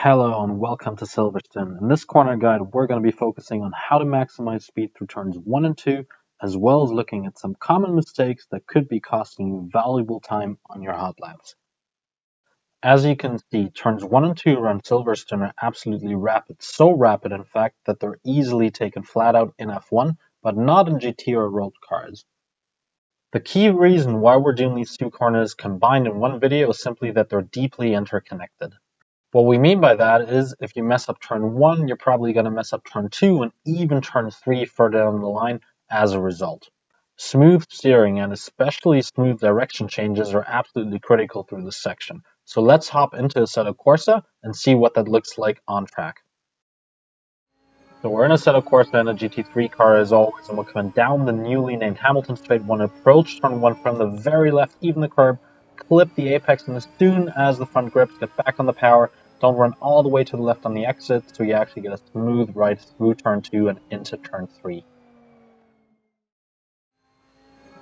Hello and welcome to Silverstone. In this corner guide, we're going to be focusing on how to maximize speed through turns 1 and 2, as well as looking at some common mistakes that could be costing you valuable time on your hot laps. As you can see, turns 1 and 2 around Silverstone are absolutely rapid, so rapid in fact that they're easily taken flat out in F1, but not in GT or road cars. The key reason why we're doing these two corners combined in one video is simply that they're deeply interconnected. What we mean by that is if you mess up turn 1, you're probably going to mess up turn 2 and even turn 3 further down the line as a result. Smooth steering and especially smooth direction changes are absolutely critical through this section. So let's hop into Assetto Corsa and see what that looks like on track. So we're in Assetto Corsa in a GT3 car as always, and we're coming down the newly named Hamilton Straight. Want to approach turn 1 from the very left, even the curb, clip the apex, and as soon as the front grips get back on the power, don't run all the way to the left on the exit, so you actually get a smooth ride through turn 2 and into turn 3.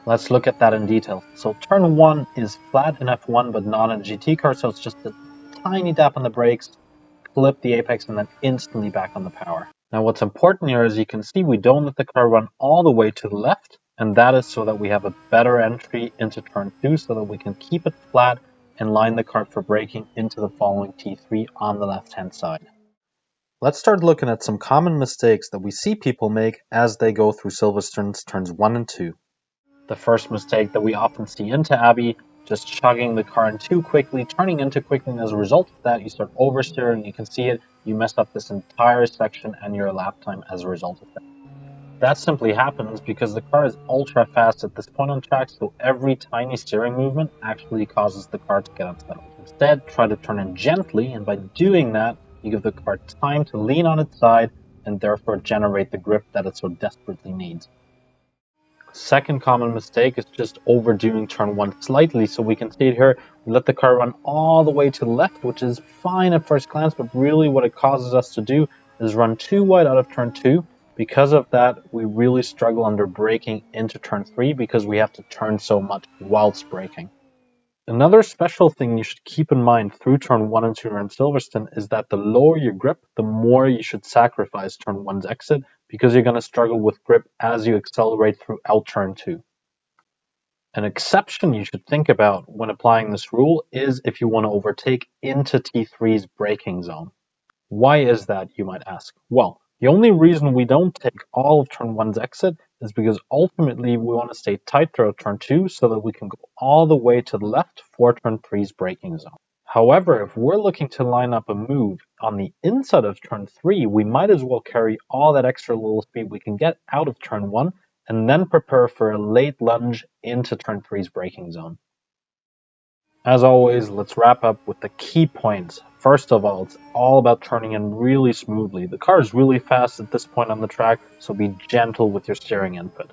Let's look at that in detail. So turn 1 is flat in F1 but not in a GT car, so it's just a tiny tap on the brakes, clip the apex, and then instantly back on the power. Now what's important here is you can see we don't let the car run all the way to the left, and that is so that we have a better entry into turn 2 so that we can keep it flat and line the car for braking into the following T3 on the left hand side. Let's start looking at some common mistakes that we see people make as they go through Silverstone's turns 1 and 2. The first mistake that we often see into Abbey, just chugging the car in too quickly, turning in too quickly, and as a result of that, you start oversteering. You can see it, you mess up this entire section and your lap time as a result of that. That simply happens because the car is ultra fast at this point on track, so every tiny steering movement actually causes the car to get unsettled. Instead, try to turn in gently, and by doing that, you give the car time to lean on its side and therefore generate the grip that it so desperately needs. Second common mistake is just overdoing turn 1 slightly. So we can see it here, we let the car run all the way to the left, which is fine at first glance, but really what it causes us to do is run too wide out of turn 2. Because of that, we really struggle under braking into turn 3 because we have to turn so much whilst braking. Another special thing you should keep in mind through turn 1 and 2 around Silverstone is that the lower your grip, the more you should sacrifice turn 1's exit because you're going to struggle with grip as you accelerate throughout turn 2. An exception you should think about when applying this rule is if you want to overtake into T3's braking zone. Why is that, you might ask? Well, the only reason we don't take all of turn 1's exit is because ultimately we want to stay tight throughout turn 2 so that we can go all the way to the left for turn 3's braking zone. However, if we're looking to line up a move on the inside of turn 3, we might as well carry all that extra little speed we can get out of turn 1 and then prepare for a late lunge into turn 3's braking zone. As always, let's wrap up with the key points. First of all, it's all about turning in really smoothly. The car is really fast at this point on the track, so be gentle with your steering input.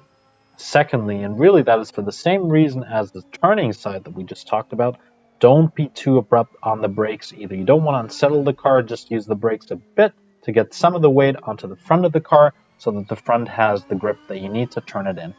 Secondly, and really that is for the same reason as the turning side that we just talked about, don't be too abrupt on the brakes either. You don't want to unsettle the car, just use the brakes a bit to get some of the weight onto the front of the car so that the front has the grip that you need to turn it in.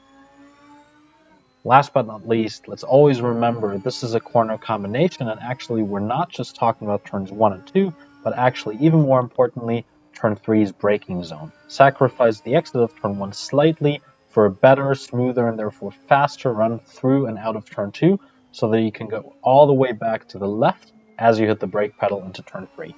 Last but not least, let's always remember this is a corner combination, and actually we're not just talking about turns 1 and 2, but actually even more importantly, turn 3's braking zone. Sacrifice the exit of turn 1 slightly for a better, smoother, and therefore faster run through and out of turn 2 so that you can go all the way back to the left as you hit the brake pedal into turn 3.